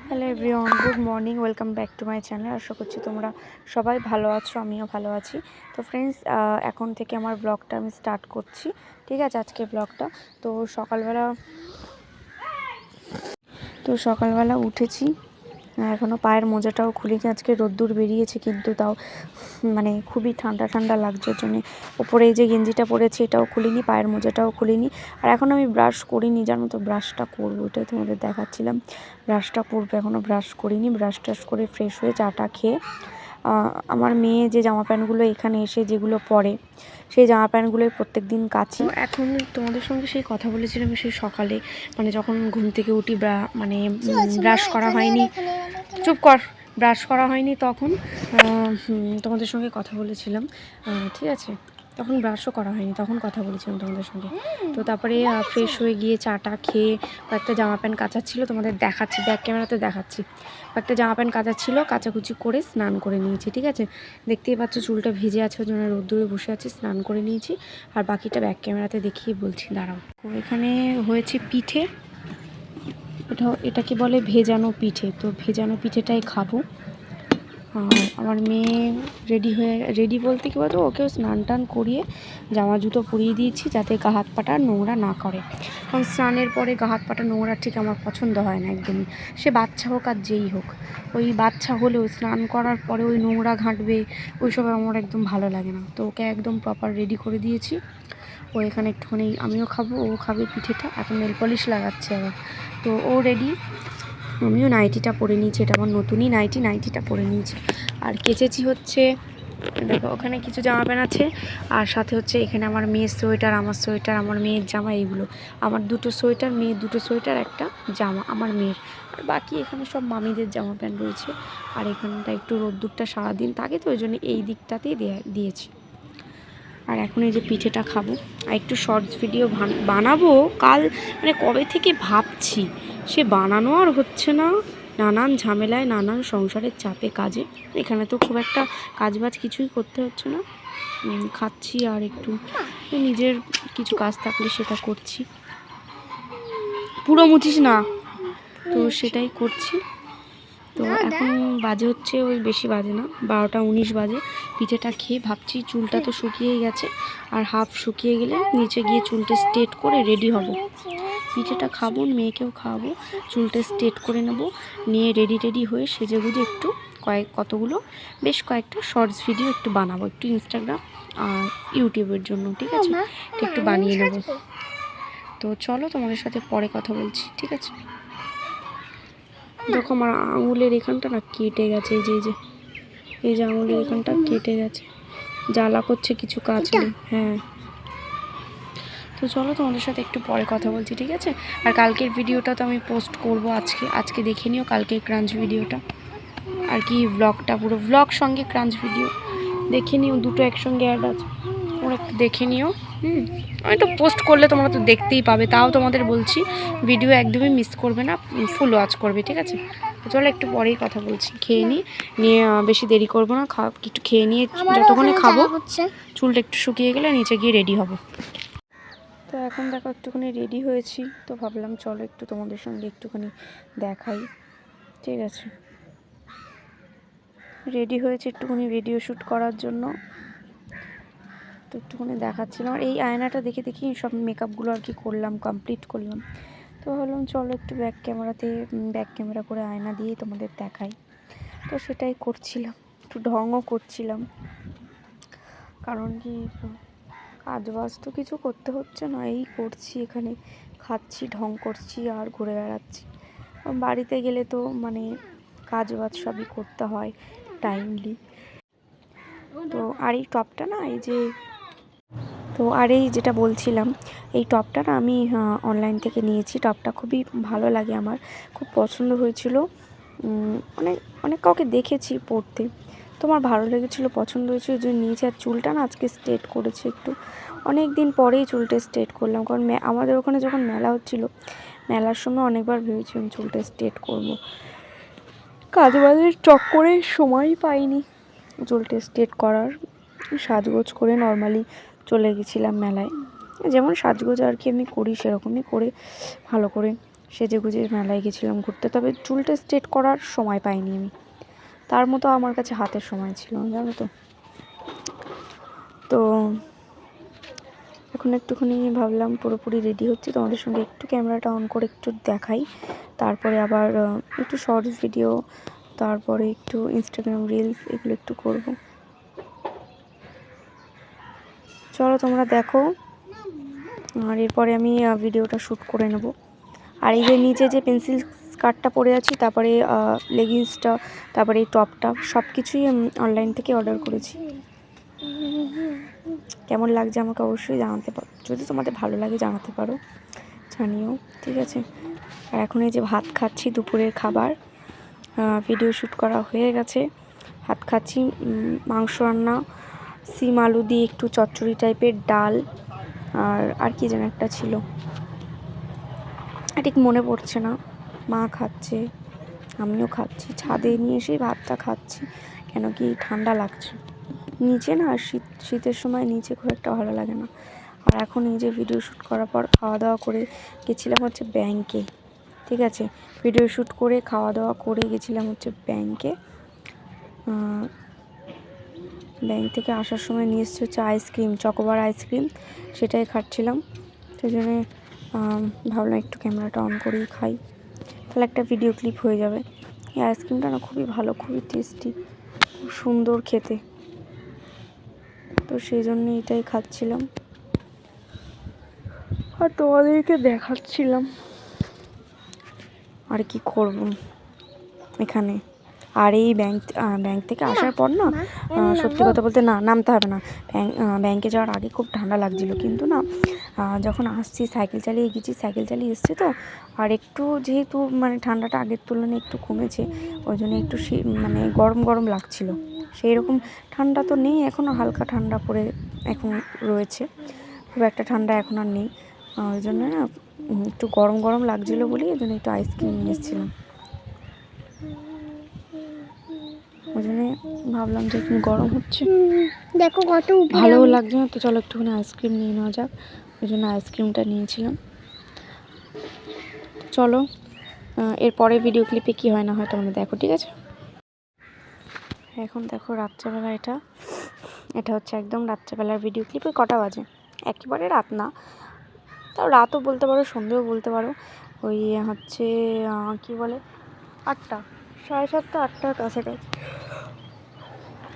Hello everyone, good morning, welcome back to my channel. আশা করছি তোমরা সবাই ভালো আছো, আমিও ভালো আছি। তো ফ্রেন্ডস, এখন থেকে আমার ব্লগটা আমি স্টার্ট করছি, ঠিক আছে? আজকের ব্লগটা তো সকালবেলা উঠেছি, এখনও পায়ের মোজাটাও খুলিনি। আজকে রোদ্দুর বেরিয়েছে কিন্তু তাও মানে খুবই ঠান্ডা ঠান্ডা লাগছে, ওর জন্যে ওপরে এই যে গেঞ্জিটা পরেছি এটাও খুলিনি, পায়ের মোজাটাও খুলিনি। আর এখন আমি ব্রাশ করিনি, জানো তো, ব্রাশটা করবো, ওটাই তোমাদের দেখাচ্ছিলাম। ব্রাশটা করবো, এখনও ব্রাশ করিনি। ব্রাশ টাশ করে ফ্রেশ হয়ে চাটা খেয়ে আমার মেয়ে যে জামা প্যান্টগুলো এখানে এসে যেগুলো পরে, সেই জামা প্যান্টগুলোই প্রত্যেক দিন কাচি। এখন তোমাদের সঙ্গে সেই কথা বলেছিলাম সেই সকালে, মানে যখন ঘুম থেকে উঠি, মানে ব্রাশ করা হয়নি, চুপ কর, ব্রাশ করা হয়নি তখন তোমাদের সঙ্গে কথা বলেছিলাম, ঠিক আছে? তখন ব্রাশও করা হয়নি, তখন কথা বলেছিলাম তোমাদের সঙ্গে। তো তারপরে ফ্রেশ হয়ে গিয়ে চাটা খেয়ে কয়েকটা জামা প্যান্ট কাচার ছিল, তোমাদের দেখাচ্ছি, ব্যাক ক্যামেরাতে দেখাচ্ছি। কয়েকটা জামা প্যান্ট কাচার ছিল, কাচাকুচি করে স্নান করে নিয়েছি, ঠিক আছে? দেখতেই পাচ্ছ চুলটা ভিজে আছে, ওই জন্য রোদ্দুরে বসে আছি, স্নান করে নিয়েছি। আর বাকিটা ব্যাক ক্যামেরাতে দেখিয়ে বলছি, দাঁড়াও। এখানে হয়েছে পিঠে, এটাকে বলে ভেজানো পিঠে। তো ভেজানো পিঠেটাই খাবো। আর আমার মেয়ে রেডি বলতে কি বলতো, ওকেও স্নান টান করিয়ে জামা জুতো পরিয়ে দিয়েছি যাতে গা হাত পাটা নোংরা না করে। কারণ স্নানের পরে গা হাত পাটা নোংরা ঠিক আমার পছন্দ হয় না একদমই, সে বাচ্চা হোক আর যেই হোক। ওই বাচ্চা হলেও স্নান করার পরে ওই নোংরা ঘাঁটবে, ওইসব আমার একদম ভালো লাগে না। তো ওকে একদম প্রপার রেডি করে দিয়েছি। ও এখানে একটুখানি, আমিও খাবো, ও খাবে পিঠেটা। এখন নেল পলিশ লাগাচ্ছে আবার। তো ও রেডি, আমিও নাইটিটা পরে নিয়েছি, এটা আমার নতুনই নাইটিটা পরে নিয়েছি। আর কেচেছি হচ্ছে, দেখো ওখানে কিছু জামা প্যান্ট আছে, আর সাথে হচ্ছে এখানে আমার মেয়ের সোয়েটার, আমার সোয়েটার, আমার মেয়ের জামা, এইগুলো আমার দুটো সোয়েটার, মেয়ের দুটো সোয়েটার, একটা জামা আমার মেয়ের। আর বাকি এখানে সব মামিদের জামা প্যান্ট রয়েছে। আর এখানটা একটু রোদ্দুরটা সারাদিন থাকে, তো ওই জন্য এই দিকটাতেই দিয়েছি। আর এখন এই যে পিঠেটা খাবো, আর একটু শর্টস ভিডিও বানাবো কাল, মানে কবে থেকে ভাবছি, সে বানানো আর হচ্ছে না, নানান ঝামেলায়, নানান সংসারের চাপে, কাজে। এখানে তো খুব একটা কাজবাজ কিছুই করতে হচ্ছে না, খাচ্ছি আর একটু নিজের কিছু কাজ থাকলে সেটা করছি। পুরো মুছিস না, তো সেটাই করছি। তো এখন বাজে হচ্ছে, ওই বেশি বাজে না, 12টা 19 বাজে। পিঠেটা খেয়ে ভাবছি, চুলটা তো শুকিয়েই গেছে, আর হাফ শুকিয়ে গেলে নিচে গিয়ে চুলটা স্ট্রেট করে রেডি হব। পিঠেটা খাবো, মেয়েকেও খাওয়াবো, চুলটা স্ট্রেট করে নেব, নিয়ে রেডি হয়ে সেজেগুজে একটু বেশ কয়েকটা শর্টস ভিডিও একটু বানাবো, একটু ইনস্টাগ্রাম আর ইউটিউবের জন্য, ঠিক আছে? একটু বানিয়ে নেব। তো চলো, তোমাদের সাথে পরে কথা বলছি, ঠিক আছে? দেখো আমার আঙুলের এখানটা না কেটে গেছে, এই যে আঙুলের এখানটা কেটে গেছে, জ্বালা করছে কিছু কাজ নেই। হ্যাঁ, তো চলো তোমাদের সাথে একটু পরে কথা বলছি, ঠিক আছে? আর কালকের ভিডিওটা তো আমি পোস্ট করব আজকে দেখে নিও কালকের ক্রাঞ্চ ভিডিওটা, আর কি ব্লগটা, পুরো ব্লগ সঙ্গে ক্রাঞ্চ ভিডিও দেখে নিও, দুটো একসঙ্গে অ্যাড আছে, তোমরা একটু দেখে নিও। আমি তো পোস্ট করলে তোমরা তো দেখতেই পাবে, তাও তোমাদের বলছি ভিডিও একদমই মিস করবে না, ফুল ওয়াচ করবে, ঠিক আছে? চলো একটু পরেই কথা বলছি, খেয়ে নিয়ে বেশি দেরি করবো না, একটু খেয়ে নিয়ে যতক্ষণে খাবো চুলটা একটু শুকিয়ে গেলে নিচে গিয়ে রেডি হব। তো এখন দেখো একটুখানি রেডি হয়েছি, তো ভাবলাম চলো একটু তোমাদের সঙ্গে একটুখানি দেখাই, ঠিক আছে? রেডি হয়েছে একটুখানি ভিডিও শ্যুট করার জন্য, তো একটুখানি দেখাচ্ছিলাম। আর এই আয়নাটা দেখে সব মেকআপগুলো আর কি কমপ্লিট করলাম। তো ভাবলাম চলো একটু ব্যাক ক্যামেরা করে আয়না দিয়েই তোমাদের দেখাই। তো সেটাই করছিলাম, একটু ঢংও করছিলাম, কারণ কি কাজ বাজ তো কিছু করতে হচ্ছে না, এই করছি, এখানে খাচ্ছি, ঢং করছি আর ঘুরে বেড়াচ্ছি। বাড়িতে গেলে তো মানে কাজ বাজ সবই করতে হয় টাইমলি। তো আর এই টপটা না, এই যেটা বলছিলাম, এই টপটা না আমি অনলাইন থেকে নিয়েছি। টপটা খুবই ভালো লাগে, আমার খুব পছন্দ হয়েছিল। অনেক কাউকে দেখেছি পরতে, তোমার ভালো লেগেছিলো, পছন্দ হয়েছিল, ওই জন্য নিয়েছি। আর চুলটা না আজকে স্ট্রেট করেছি, একটু অনেক দিন পরেই চুলটা স্ট্রেট করলাম, কারণ আমাদের ওখানে যখন মেলা হচ্ছিলো, মেলার সময় অনেকবার ভেবেছিলাম চুলটা স্ট্রেট করবো, কাজবাজের চক্করে সময়ই পাইনি চুলটা স্ট্রেট করার। সাজগোজ করে নর্মালি চলে গেছিলাম মেলায়, যেমন সাজগোজ আর কি আমি করি, সেরকমই করে ভালো করে সেজে গুজে মেলায় গেছিলাম ঘুরতে, তবে চুলটা স্ট্রেট করার সময় পাইনি আমি, তার মতো আমার কাছে হাতের সময় ছিল না, জানো তো। তো এখন একটুখানি ভাবলাম পুরোপুরি রেডি হচ্ছি, তোমাদের সঙ্গে একটু ক্যামেরাটা অন করে একটু দেখাই, তারপরে আবার একটু শর্টস ভিডিও, তারপরে একটু ইনস্টাগ্রাম রিলস এগুলো একটু করব। চলো তোমরা দেখো, আর এরপরে আমি ভিডিওটা শ্যুট করে নেব। আর এই যে নিচে যে পেন্সিল স্কার্টটা পরে আছি, তারপরে লেগিংসটা, তারপরে এই টপটা, সব কিছুই অনলাইন থেকে অর্ডার করেছি। কেমন লাগছে আমাকে অবশ্যই জানাতে পারো, যদি তোমাদের ভালো লাগে জানাতে পারো, জানিও, ঠিক আছে। আর এখন এই যে ভাত খাচ্ছি, দুপুরের খাবার, ভিডিও শ্যুট করা হয়ে গেছে, ভাত খাচ্ছি, মাংস রান্না, সিম আলু দিয়ে একটু চচ্চড়ি টাইপের, ডাল, আর কি যেন একটা ছিল, ঠিক মনে পড়ছে না। মা খাচ্ছে, আমিও খাচ্ছি, ছাদে নিয়ে এসেই ভাতটা খাচ্ছি, কেন কি ঠান্ডা লাগছে নিচে না, আর শীতের সময় নিচে খুব একটা ভালো লাগে না। আর এখন এই যে ভিডিও শ্যুট করার পর খাওয়া দাওয়া করে গেছিলাম হচ্ছে ব্যাংকে, ঠিক আছে, ভিডিও শ্যুট করে খাওয়া দাওয়া করে গেছিলাম হচ্ছে ব্যাংকে। ব্যাংক থেকে আসার সময় নিয়ে এসেছি হচ্ছে আইসক্রিম, চকোবার আইসক্রিম, সেটাই খাচ্ছিলাম। সেই জন্যে ভাবলাম একটু ক্যামেরাটা অন করেই খাই, তাহলে একটা ভিডিও ক্লিপ হয়ে যাবে। এই আইসক্রিমটা না খুবই ভালো, খুবই টেস্টি, খুব সুন্দর খেতে, তো সেই জন্য এটাই খাচ্ছিলাম আর তোমাদেরকে দেখাচ্ছিলাম। আর কি করব এখানে। আর এই ব্যাংক থেকে আসার পর না, সত্যি কথা বলতে না, নামতে হবে না, ব্যাংকে যাওয়ার আগে খুব ঠান্ডা লাগছিল, কিন্তু না যখন আসছি সাইকেল চালিয়ে গেছি, সাইকেল চালিয়ে এসছি তো, আর একটু যেহেতু মানে ঠান্ডাটা আগের তুলনায় একটু কমেছে, ওই জন্য একটু মানে গরম গরম লাগছিল। সেই রকম ঠান্ডা তো নেই এখনও, হালকা ঠান্ডা পড়ে এখন রয়েছে, খুব একটা ঠান্ডা এখন আর নেই, ওই জন্য না একটু গরম গরম লাগছিলো বলেই ওই জন্য একটু আইসক্রিম নিয়ে এসেছিলাম। ওই জন্যে ভাবলাম যে একটু গরম হচ্ছে, দেখো কত ভালোও লাগছে না, তো চলো একটুখানি আইসক্রিম নিয়ে নেওয়া যাক, ওই জন্য আইসক্রিমটা নিয়েছিলাম। চলো এরপরে ভিডিও ক্লিপে কী হয় না হয় তোমরা দেখো, ঠিক আছে। এখন দেখো রাত্রেবেলা, এটা হচ্ছে একদম রাত্রেবেলার ভিডিও ক্লিপে। কটা বাজে, একেবারে রাত না, তাও রাতও বলতে পারো, সন্ধেও বলতে পারো, ওই হচ্ছে কি বলে 8টা, 7:30, 8টার কাছাকাছি,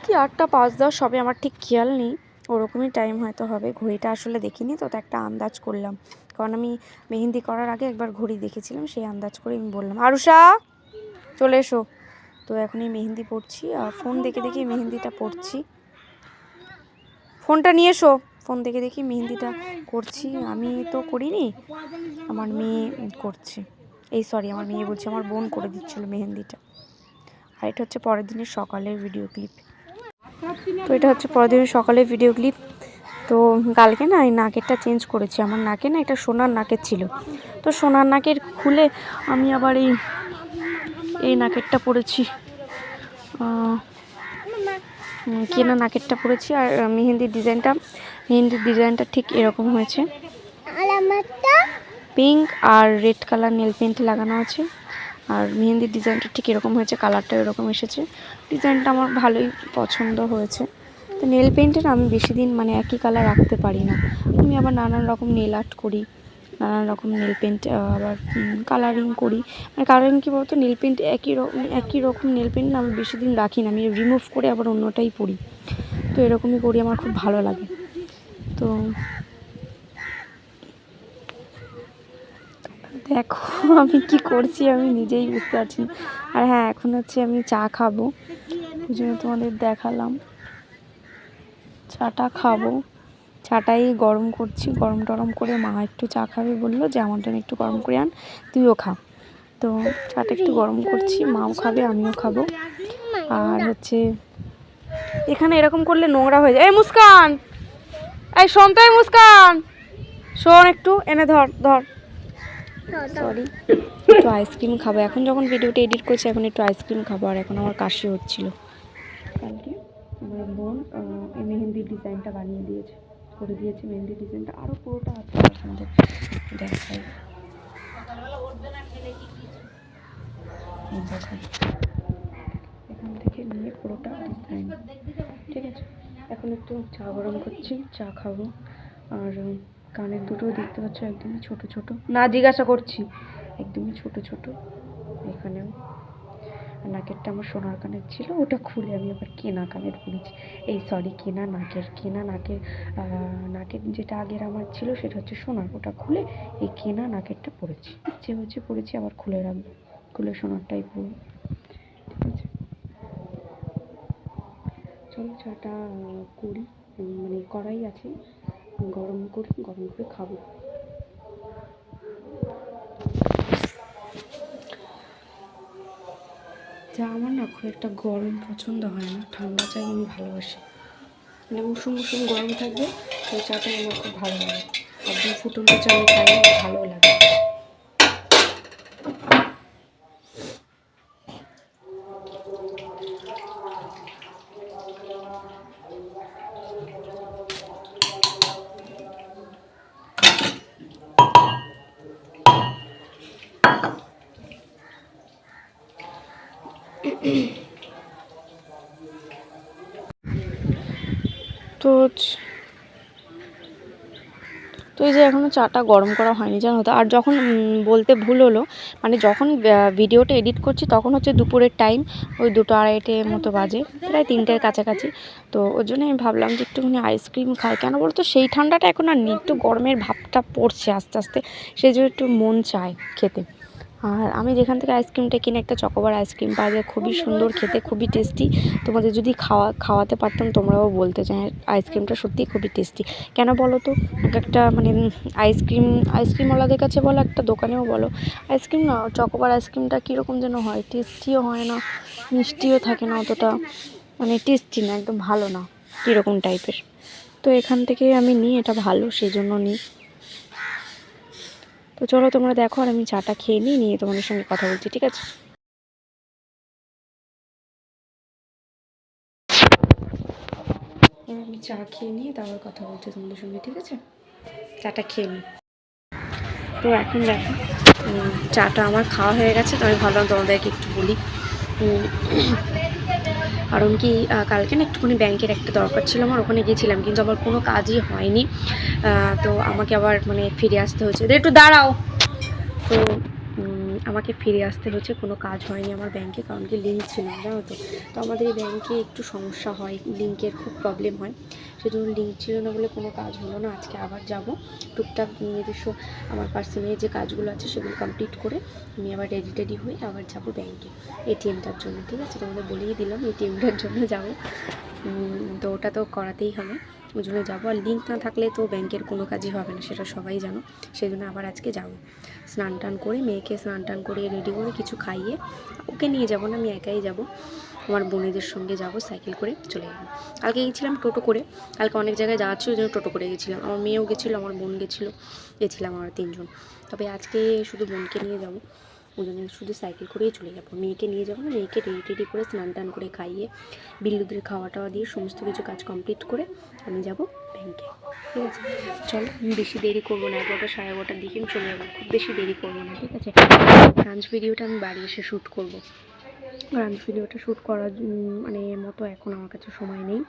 কি 8টা 5-10 সবে, আমার ঠিক খেয়াল নেই, ওরকমই টাইম হয়তো হবে, ঘড়িটা আসলে দেখিনি তো, একটা আন্দাজ করলাম, কারণ আমি মেহেন্দি করার আগে একবার ঘড়ি দেখেছিলাম, সেই আন্দাজ করে আমি বললাম আরুষা চলে এসো। তো এখন এই মেহেন্দি পড়ছি, আর ফোন দেখে দেখে মেহেন্দিটা পড়ছি, ফোনটা নিয়ে এসো, ফোন দেখে দেখি মেহেন্দিটা করছি, আমি তো করিনি, আমার মেয়ে করছে, আমার মেয়ে বলছে, আমার বোন করে দিচ্ছিল মেহেন্দিটা। আর এটা হচ্ছে পরের দিনের সকালের ভিডিও ক্লিপ, তো এটা হচ্ছে পরের দিনের সকালের ভিডিও ক্লিপ। তো কালকে না এই নাকেরটা চেঞ্জ করেছি, আমার নাকে না এটা সোনার নাকের ছিল, তো সোনার নাকের খুলে আমি আবার এই নাকেরটা পরেছি, কেনা নাকেরটা পরেছি। আর মেহেন্দির ডিজাইনটা ঠিক এরকম হয়েছে, পিঙ্ক আর রেড কালার নেল পেন্ট লাগানো আছে, আর মেহেন্দির ডিজাইনটা ঠিক এরকম হয়েছে, কালারটা এরকম এসেছে, ডিজাইনটা আমার ভালোই পছন্দ হয়েছে। তো নেল পেন্টের আমি বেশি দিন মানে একই কালার রাখতে পারি না, আমি আবার নানান রকম নেল আর্ট করি, নানান রকম নেল পেন্ট আবার কালারিং করি, মানে কালারিং কী বলতো, নেল পেন্ট একই রকম নেল পেন্ট না আমি বেশি দিন রাখি না, আমি রিমুভ করে আবার অন্যটাই পরি, তো এরকমই করি, আমার খুব ভালো লাগে। তো দেখো আমি কি করছি আমি নিজেই বুঝতে পারছি না। আর হ্যাঁ, এখন হচ্ছে আমি চা খাবো, ওই জন্য তোমাদের দেখালাম, চাটা খাবো, চাটাই গরম করছি, গরম টরম করে মা একটু চা খাবে বললো যে আমার জন্য একটু গরম করে আন, তুইও খা, তো চাটা একটু গরম করছি, মাও খাবে আমিও খাবো। আর হচ্ছে এখানে এরকম করলে নোংরা হয়ে যায়, এই মুস্কান, এই শোন তো, এই মুস্কান শোন, একটু এনে ধর, সরি, একটু আইসক্রিম খাবো, এখন যখন ভিডিওটা এডিট করছি এখন একটু আইসক্রিম খাবো। আর এখন আমার কাশি হচ্ছিল, কালকে আমার বোন এই মেহেন্দির ডিজাইনটা করে দিয়েছে, মেহেন্দির ডিজাইনটা আরও পুরোটা আছে, আপনাদের দেখাই, এখান থেকে নিয়ে পুরোটা ডিজাইন। ঠিক আছে, এখন একটু চা গরম করছি, চা খাবো। আর কানের দুটো দেখতে পাচ্ছ একদমই ছোট ছোট, না জিজ্ঞাসা করছি, একদমই ছোট ছোট। এখানেও নাকেরটা আমার সোনার কানের ছিল, ওটা খুলে আমি আবার কেনা কানের পরেছি। এই সরি, কেনা নাকের নাকের যেটা আগের আমার ছিল সেটা হচ্ছে সোনার, ওটা খুলে এই কেনা নাকেরটা পরেছি। ইচ্ছে হচ্ছে পরেছি, আবার খুলে রাখবো, খুলে সোনারটাই পরবো। ঠিক আছে, চলো চাটা করি, মানে কড়াই আছে, গরম করে খাবো। চা আমার না খুব একটা গরম পছন্দ হয় না, ঠান্ডা চাই আমি ভালোবাসি, মানে উষুম গরম থাকবে, ওই চাটাই আমার খুব ভালো লাগে। একদম ফুটন্ত চা আমি খাই, আমার ভালো লাগে। তো এই যে এখনও চাটা গরম করা হয়নি জানো তো। আর যখন বলতে ভুল হলো, মানে যখন ভিডিওটা এডিট করছি তখন হচ্ছে দুপুরের টাইম, ওই 2-2:30 মতো বাজে, প্রায় 3টের কাছাকাছি। তো ওর জন্য আমি ভাবলাম যে একটুখানি আইসক্রিম খাই, কেন বলতো সেই ঠান্ডাটা এখন আর নেই, একটু গরমের ভাবটা পড়ছে আস্তে আস্তে, সেই জন্য একটু মন চায় খেতে। আর আমি যেখান থেকে আইসক্রিমটা কিনে, একটা চকোবার আইসক্রিম পাওয়া যায়, খুবই সুন্দর খেতে, খুবই টেস্টি। তোমাদের যদি খাওয়াতে পারতাম তোমরাও বলতে চাই, আইসক্রিমটা সত্যিই খুবই টেস্টি। কেন বলো তো, একটা মানে আইসক্রিমওয়ালাদের কাছে বলো, একটা দোকানেও বলো, আইসক্রিম না, চকোবার আইসক্রিমটা কীরকম যেন হয়, টেস্টিও হয় না, মিষ্টিও থাকে না অতটা, মানে টেস্টি না, একদম ভালো না, কীরকম টাইপের। তো এখান থেকে আমি নিই, এটা ভালো সেই জন্য নিই। তো চলো তোমরা দেখো, আর আমি চাটা খেয়ে নিয়ে তোমাদের সঙ্গে কথা বলছি। ঠিক আছে, আমি চা খেয়ে নিয়ে তারপর কথা বলছি তোমাদের সঙ্গে। ঠিক আছে, চাটা খেয়ে নিই। তো এখন দেখো, চাটা আমার খাওয়া হয়ে গেছে। তো আমি ভাবলাম তোমাদেরকে একটু বলি, কারণ কি কালকে না একটুখানি ব্যাংকের একটা দরকার ছিল আমার, ওখানে গিয়েছিলাম, কিন্তু আমার কোনো কাজই হয়নি। তো আমাকে আবার মানে ফিরে আসতে হয়েছে, একটু দাঁড়াও। তো আমাকে ফিরে আসতে হচ্ছে, কোনো কাজ হয়নি আমার ব্যাংকে, কারণ কি লিঙ্ক ছিল না জানো তো। তো আমাদের এই ব্যাংকে একটু সমস্যা হয়, লিঙ্কের খুব প্রবলেম হয়, সেই জন্য লিঙ্ক ছিল না বলে কোনো কাজ হলো না। আজকে আবার যাব, টুকটাক নিজস্ব আমার পার্সোনালি যে কাজগুলো আছে সেগুলো কমপ্লিট করে আমি আবার রেডি হয়ে আবার যাব ব্যাংকে এটিএমটার জন্য। ঠিক আছে, তোমাদের বলেই দিলাম এটিএমটার জন্য যাব, তো ওটা তো করাতেই হবে, ওই জন্য যাবো। আর লিঙ্ক না থাকলে তো ব্যাংকের কোনো কাজই হবে না, সেটা সবাই জানো, সেই জন্য আবার আজকে যাব। স্নান টান করে, মেয়েকে স্নান টান করিয়ে রেডি করে কিছু খাইয়ে, ওকে নিয়ে যাব না, আমি একাই যাব, আমার বোনেদের সঙ্গে যাব, সাইকেল করে চলে যাবো। কালকে গেছিলাম টোটো করে, কালকে অনেক জায়গায় যাওয়ার ছিল, ওই জন্য টোটো করে গেছিলাম। আমার মেয়েও গেছিলো, আমার বোন গেছিলাম আমরা 3জন। তবে আজকে শুধু বোনকে নিয়ে যাব, ওই জন্য শুধু সাইকেল করেই চলে যাবো। মেয়েকে নিয়ে যাবো না, মেয়েকে রেডি করে স্নান টান করে খাইয়ে বিল্লুদের খাওয়া টাওয়া দিয়ে সমস্ত কিছু কাজ কমপ্লিট করে আমি যাব ব্যাংকে। ঠিক আছে, চলো আমি বেশি দেরি করবো না, 11টা 11:30 দিকে আমি চলে যাবো, খুব বেশি দেরি করবো না। ঠিক আছে, লাঞ্চ ভিডিওটা আমি বাড়ি এসে শ্যুট করবো। লাঞ্চ ভিডিওটা শ্যুট করার মানে মতো এখন আমার কাছে সময় নেই,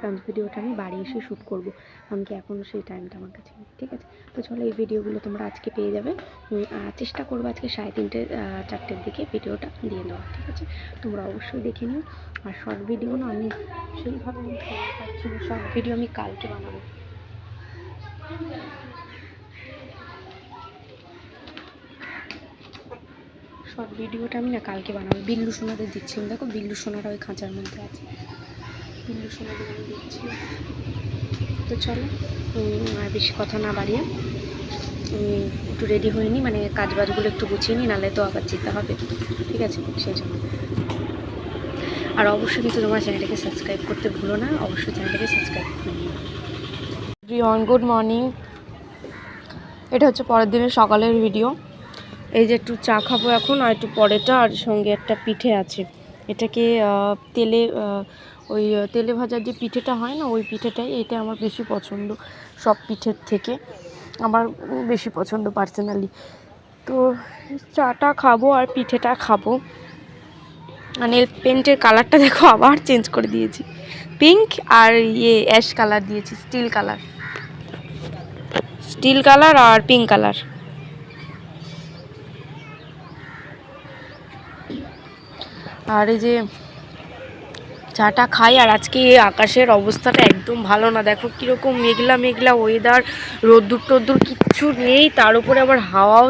লাঞ্চ ভিডিওটা আমি বাড়ি এসে শ্যুট করবো, কারণ কি এখনও সেই টাইমটা আমার কাছে নেই। ঠিক আছে, তো চলো এই ভিডিওগুলো তোমরা আজকে পেয়ে যাবে, চেষ্টা করবো আজকে 3:30 4টের দিকে ভিডিওটা দিয়ে দেওয়া। ঠিক আছে, তোমরা অবশ্যই দেখে নিও। আর শর্ট ভিডিও না আমি সেইভাবে আমি সময় পাচ্ছি না, শর্ট ভিডিও আমি কালকে বানাবো। শর্ট ভিডিওটা আমি না কালকে বানাবো, বিল্লু সোনাদের দিচ্ছিলাম, দেখো বিল্লু সোনারা ওই খাঁচার মধ্যে আছে, বিল্লু সোনাদের আমি দিচ্ছি। তো চলো আর বেশি কথা না বাড়িয়ে একটু রেডি হয়ে নিই, মানে কাজ বাজগুলো একটু গুছিয়ে নিই, নাহলে তো আবার যেতে হবে। ঠিক আছে, সেই জন্য। আর অবশ্যই কিন্তু তোমার চ্যানেলটাকে সাবস্ক্রাইব করতে ভুলো না, অবশ্যই চ্যানেলটাকে সাবস্ক্রাইব করে নিও। Everyone, good morning. এটা হচ্ছে পরের দিনের সকালের ভিডিও। এই যে একটু চা খাবো এখন, আর একটু পরেটা, আর সঙ্গে একটা পিঠে আছে, এটাকে তেলে ওই তেলে ভাজার যে পিঠেটা হয় না, ওই পিঠেটাই, এটা আমার বেশি পছন্দ সব পিঠের থেকে, আমার বেশি পছন্দ পার্সোনালি। তো চাটা খাবো আর পিঠেটা খাবো। মানে পেন্টের কালারটা দেখো আবার চেঞ্জ করে দিয়েছি, পিঙ্ক আর অ্যাশ কালার দিয়েছি, স্টিল কালার আর পিঙ্ক কালার। আর এই যে চাটা খাই। আর আজকে আকাশের অবস্থাটা একদম ভালো না, দেখো কীরকম মেঘলা মেঘলা ওয়েদার, রোদ্দুর টোদ্দুর কিচ্ছু নেই, তার উপরে আবার হাওয়াও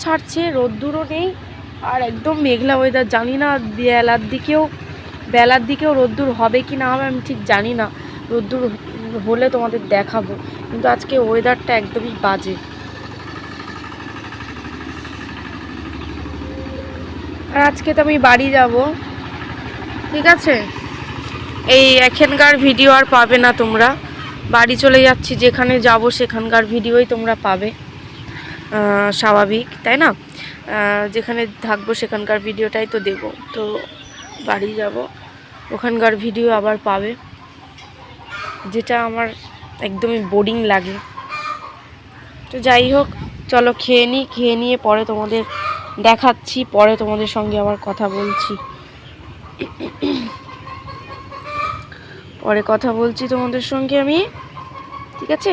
ছাড়ছে, রোদ্দুরও নেই, আর একদম মেঘলা ওয়েদার। জানি না বেলার দিকেও রোদ্দুর হবে কি না হবে আমি ঠিক জানি না, রোদ্দুর হলে তোমাদের দেখাবো, কিন্তু আজকে ওয়েদারটা একদমই বাজে। আর আজকে তো আমি বাড়ি যাব, ঠিক আছে, এই এখানকার ভিডিও আর পাবে না তোমরা, বাড়ি চলে যাচ্ছি, যেখানে যাব সেখানকার ভিডিওই তোমরা পাবে, স্বাভাবিক তাই না, যেখানে থাকবো সেখানকার ভিডিওটাই তো দেব, তো বাড়ি যাব ওখানকার ভিডিও আবার পাবে, যেটা আমার একদমই বোরিং লাগে। তো যাই হোক, চলো খেয়ে নিয়ে পরে তোমাদের দেখাচ্ছি, পরে তোমাদের সঙ্গে আবার কথা বলছি, তোমাদের সঙ্গে আমি, ঠিক আছে,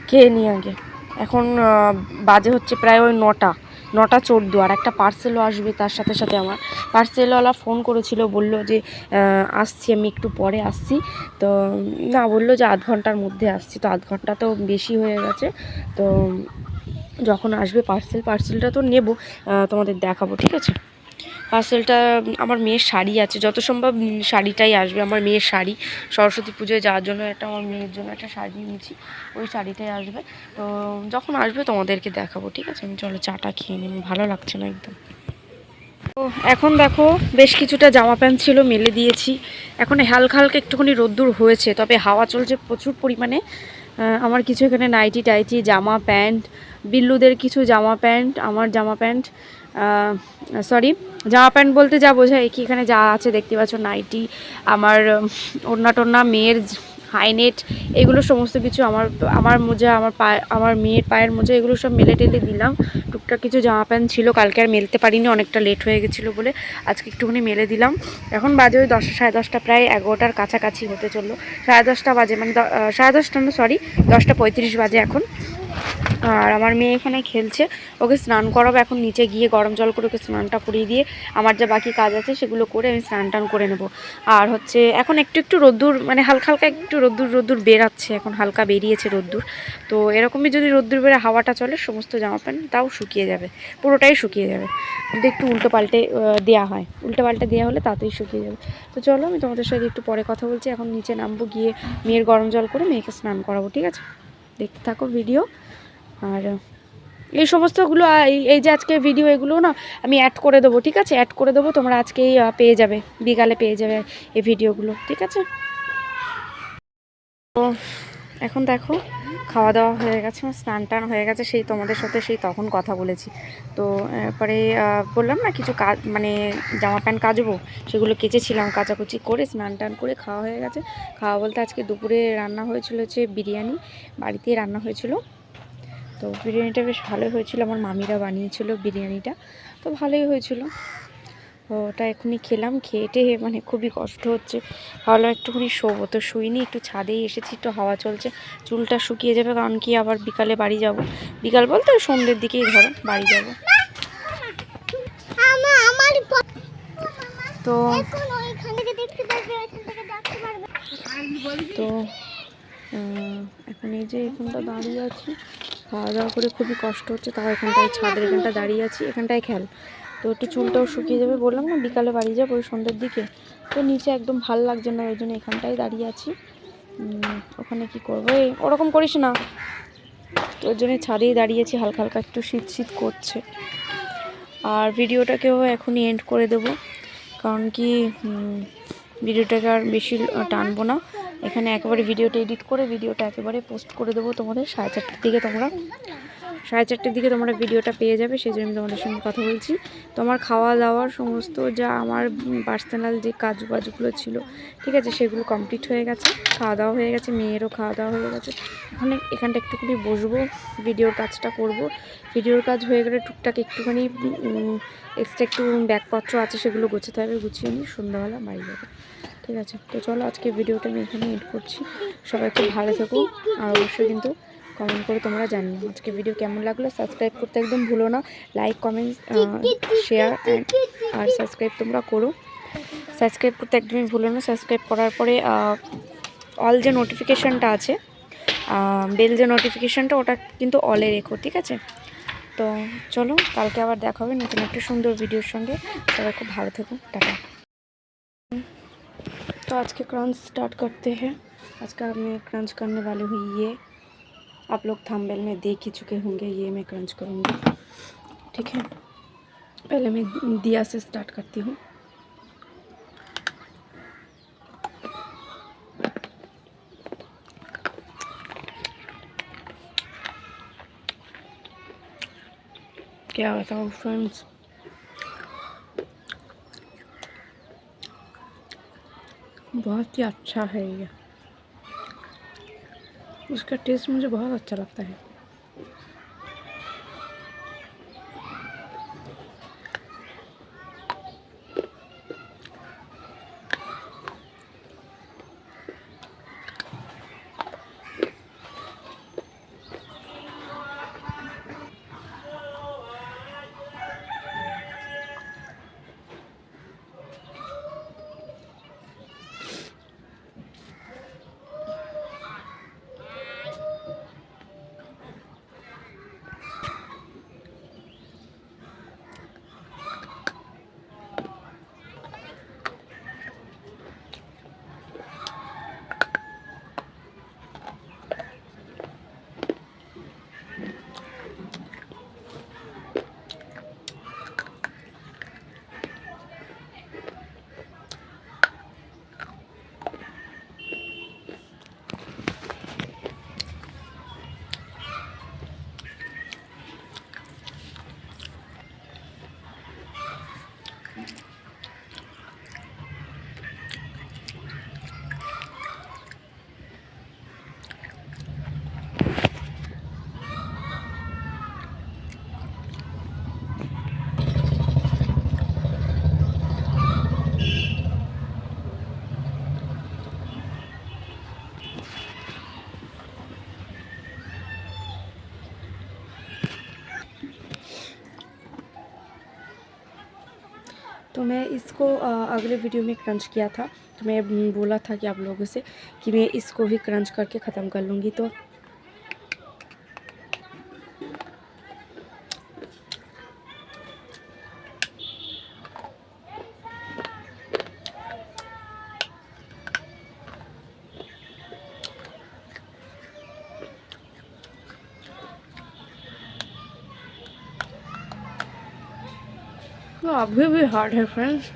খেয়ে নিই আগে। এখন বাজে হচ্ছে প্রায় ওই 9:14, আর একটা পার্সেলও আসবে তার সাথে সাথে। আমার পার্সেলওয়ালা ফোন করেছিল, বলল যে আসছি, আমি একটু পরে আসছি, তো না, বললো যে আধ ঘন্টার মধ্যে আসছি, তো আধ ঘন্টা তো বেশি হয়ে গেছে, তো যখন আসবে পার্সেলটা তো নেব, তোমাদের দেখাবো, ঠিক আছে। পার্সেলটা আমার মেয়ের শাড়ি আছে, যত সম্ভব শাড়িটাই আসবে, আমার মেয়ের শাড়ি, সরস্বতী পুজোয় যাওয়ার জন্য আমার মেয়ের জন্য একটা শাড়ি নিয়েছি, ওই শাড়িটাই আসবে, তো যখন আসবে তোমাদেরকে দেখাবো, ঠিক আছে। আমি চলো চাটা খেয়ে নিই, ভালো লাগছে না একদম। তো এখন দেখো বেশ কিছুটা জামা প্যান্ট ছিল মেলে দিয়েছি, এখন হালকা একটুখানি রোদ্দুর হয়েছে, তবে হাওয়া চলছে প্রচুর পরিমাণে। আমার কিছু এখানে নাইটি টাইটি জামা প্যান্ট, বিল্লুদের কিছু জামা প্যান্ট, আমার জামা প্যান্ট, জামা প্যান্ট বলতে যা বোঝায় কি, এখানে যা আছে দেখতে পাচ্ছ, নাইটি, আমার ওড়না টোড়না, মেয়ের হাইনেট, এগুলো সমস্ত কিছু, আমার মোজা, আমার মেয়ের পায়ের মোজা, এগুলো সব মেলে টেলে দিলাম। টুকটাক কিছু জামা প্যান্ট ছিল, কালকে আর মেলতে পারিনি, অনেকটা লেট হয়ে গেছিলো বলে আজকে একটুখানি মেলে দিলাম। এখন বাজে ওই 10, সাড়ে 10টা, প্রায় 11টার কাছাকাছি হতে চললো, 10:30 বাজে, মানে 10:30 না, সরি 10:35 বাজে এখন। আর আমার মেয়ে এখানে খেলছে, ওকে স্নান করাবো এখন, নিচে গিয়ে গরম জল করে ওকে স্নানটা করিয়ে দিয়ে আমার যা বাকি কাজ আছে সেগুলো করে আমি স্নান টান করে নেব। আর হচ্ছে এখন একটু রোদ্দুর, মানে হালকা একটু রোদ্দুর বেরাচ্ছে, এখন হালকা বেরিয়েছে রোদ্দুর, তো এরকমই যদি রোদ্দুর বেড়ে হাওয়াটা চলে, সমস্ত জামা প্যান্ট তাও শুকিয়ে যাবে, পুরোটাই শুকিয়ে যাবে, যদি একটু উল্টো পাল্টে দেওয়া হলে তাড়াতাড়ি শুকিয়ে যাবে। তো চলো, আমি তোমাদের সাথে একটু পরে কথা বলছি, এখন নিচে নামবো, গিয়ে মেয়ের গরম জল করে মেয়েকে স্নান করাবো, ঠিক আছে, দেখতে থাকো ভিডিও। আর এই সমস্তগুলো, এই যে আজকে ভিডিও, এগুলো না আমি অ্যাড করে দেবো, ঠিক আছে, অ্যাড করে দেবো, তোমরা আজকেই পেয়ে যাবে, বিকালে পেয়ে যাবে এই ভিডিওগুলো, ঠিক আছে। তো এখন দেখো খাওয়া দাওয়া হয়ে গেছে, স্নান টান হয়ে গেছে, সেই তোমাদের সাথে সেই তখন কথা বলেছি, তো এরপরে বললাম না কিছু কাজ, মানে জামা প্যান্ট কাচবো, সেগুলো কেচেছিলাম, কাচাকুচি করে স্নান টান করে খাওয়া হয়ে গেছে। খাওয়া বলতে আজকে দুপুরে রান্না হয়েছিল হচ্ছে বিরিয়ানি, বাড়িতেই রান্না হয়েছিল, তো বিরিয়ানিটা বেশ ভালোই হয়েছিল, আমার মামিরা বানিয়েছিল বিরিয়ানিটা, তো ভালোই হয়েছিল। ওটা এখনই খেলাম, খেয়ে মানে খুবই কষ্ট হচ্ছে, ভালো একটুখানি শোবো, তো শুইনি, একটু ছাদেই এসেছি, একটু হাওয়া চলছে, চুলটা শুকিয়ে যাবে, কারণ কি আবার বিকালে বাড়ি যাব, বিকাল বলতে সন্ধ্যের দিকেই ধরো বাড়ি যাব। তো এখন এই যে এখানটা দাঁড়িয়ে আছি, খাওয়া দাওয়া করে খুবই কষ্ট হচ্ছে, তাও এখানটায় ছাদের এখানটা দাঁড়িয়ে আছি, এখানটায় খেল, তো একটু চুলটাও শুকিয়ে যাবে, বললাম না বিকালে বাড়ি যাবো ওই সন্ধ্যের দিকে, তো নিচে একদম ভাল লাগছে না, ওই জন্য এখানটায় দাঁড়িয়ে আছি। ওখানে কি করবো, ওরকম করিস না, তো ওই জন্য ছাদেই দাঁড়িয়েছি, হালকা একটু শীত করছে। আর ভিডিওটাকেও এখনই এন্ড করে দেবো, কারণ কি ভিডিওটাকে আর বেশি টানবো না, এখানে একেবারে ভিডিওটা এডিট করে ভিডিওটা একেবারে পোস্ট করে দেবো তোমাদের 4:30টার দিকে, তোমরা 4:30 দিকে তোমরা ভিডিওটা পেয়ে যাবে, সেই জন্য আমি তোমাদের সঙ্গে কথা বলছি। তো আমার খাওয়া দাওয়ার সমস্ত যা আমার পার্সোনাল যে কাজগুলো ছিল, ঠিক আছে, সেগুলো কমপ্লিট হয়ে গেছে। খাওয়া দাওয়া হয়ে গেছে, মেয়েরও খাওয়া দাওয়া হয়ে গেছে। এখানটা একটুখানি বসবো, ভিডিওর কাজটা করব। ভিডিওর কাজ হয়ে গেলে টুকটাক একটুখানি এক্সট্রা একটু ব্যাগপত্র আছে, সেগুলো গোছাতে হবে, গুছিয়ে নিই, সন্ধ্যাবেলা বাড়ি যাবে। ঠিক আছে, তো চলো আজকে ভিডিওটা আমি এখানে এড করছি। সবাই খুব ভালো থেকো, আর অবশ্যই কিন্তু কমেন্ট করে তোমরা জানিও আজকে ভিডিও কেমন লাগলো। সাবস্ক্রাইব করতে একদম ভুলো না, লাইক কমেন্ট শেয়ার আর সাবস্ক্রাইব তোমরা করো। সাবস্ক্রাইব করতে একদমই ভুলো না। সাবস্ক্রাইব করার পরে অল যে নোটিফিকেশানটা আছে, বেল যে নোটিফিকেশানটা, ওটা কিন্তু অলে রেখো, ঠিক আছে। তো চলো, কালকে আবার দেখা হবে নতুন একটা সুন্দর ভিডিওর সঙ্গে। সবাই খুব ভালো থেকো, টাটা। तो आज के क्रंच स्टार्ट करते हैं। आज का मैं क्रंच करने वाली हूँ ये, आप लोग थंबनेल में देख ही चुके होंगे, ये मैं क्रंच करूँगी। ठीक है, पहले मैं दिया से स्टार्ट करती हूँ। क्या बताऊँ फ्रेंड्स, बहुत ही अच्छा है ये, उसका टेस्ट मुझे बहुत अच्छा लगता है। तो मैं इसको अगले वीडियो में क्रंच किया था, तो मैं बोला था कि आप लोगों से कि मैं इसको भी क्रंच करके ख़त्म कर लूँगी। तो अभी भी हार्ड है फ्रेंड्स।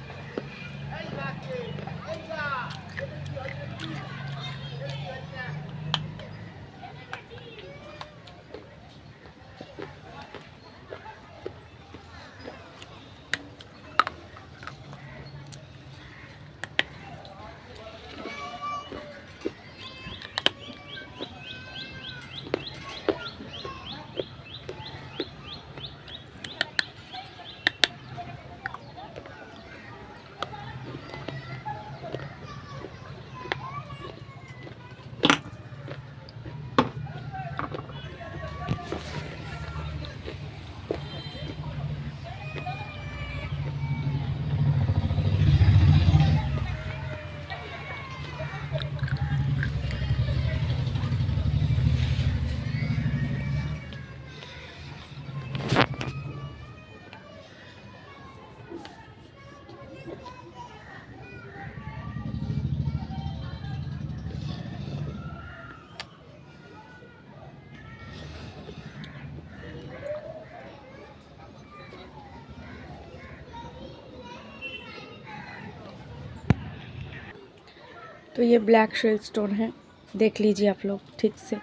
तो ये ब्लैक शेल स्टोन है, देख लीजिए आप लोग ठीक से।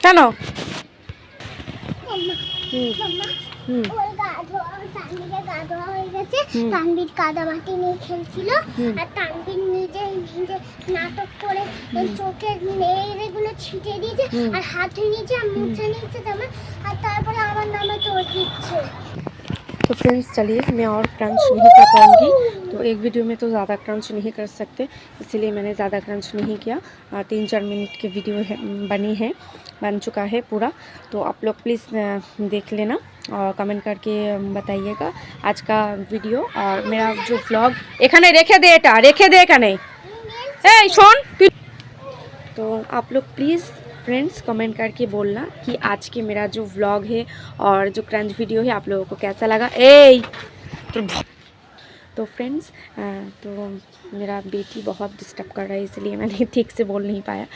কেন? তানভীর কাদামাটি নিয়ে খেলছিল আর তানভীর নিজে নিজে নাটক করে চোখের মেয়েগুলো ছিটিয়ে দিয়েছে আর হাত ধুয়ে নিয়েছে আর মুছে নিয়েছে জামা আর তারপরে আমার নামে দোষ দিচ্ছে। तो फ्रेंड्स चलिए मैं और क्रंच नहीं कर पाऊँगी, तो एक वीडियो में तो ज़्यादा क्रंच नहीं कर सकते, इसलिए मैंने ज़्यादा क्रंच नहीं किया। 3-4 मिनट की वीडियो बन चुका है पूरा। तो आप लोग प्लीज़ देख लेना और कमेंट करके बताइएगा आज का वीडियो और मेरा जो व्लॉग। এখানে রেখে দে, এটা রেখে দে এখানে, এই শোন তুই। तो आप लोग प्लीज़ फ्रेंड्स कमेंट करके बोलना कि आज के मेरा जो व्लॉग है और जो क्रंच वीडियो है आप लोगों को कैसा लगा। तो फ्रेंड्स तो मेरा बेटी बहुत डिस्टर्ब कर रहा है, इसलिए मैंने ठीक से बोल नहीं पाया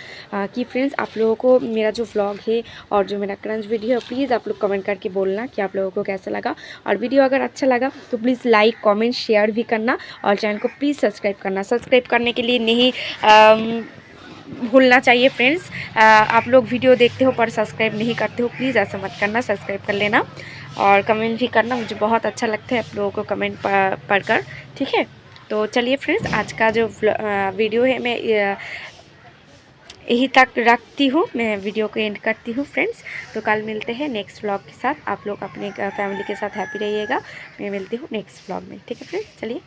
कि फ्रेंड्स आप लोगों को मेरा जो व्लॉग है और जो मेरा क्रंच वीडियो है प्लीज़ आप लोग कमेंट करके बोलना कि आप लोगों को कैसा लगा। और वीडियो अगर अच्छा लगा तो प्लीज़ लाइक कमेंट शेयर भी करना और चैनल को प्लीज़ सब्सक्राइब करना। सब्सक्राइब करने के लिए नहीं भूलना चाहिए फ्रेंड्स। आप लोग वीडियो देखते हो पर सब्सक्राइब नहीं करते हो, प्लीज़ ऐसा मत करना, सब्सक्राइब कर लेना और कमेंट भी करना, मुझे बहुत अच्छा लगता है आप लोगों को कमेंट पढ़कर, ठीक है। तो चलिए फ्रेंड्स आज का जो वीडियो है मैं यही तक रखती हूँ, मैं वीडियो को एंड करती हूँ फ्रेंड्स। तो कल मिलते हैं नेक्स्ट व्लॉग के साथ, आप लोग अपने फैमिली के साथ हैप्पी रहिएगा। मैं मिलती हूँ नेक्स्ट व्लॉग में, ठीक है फ्रेंड्स, चलिए।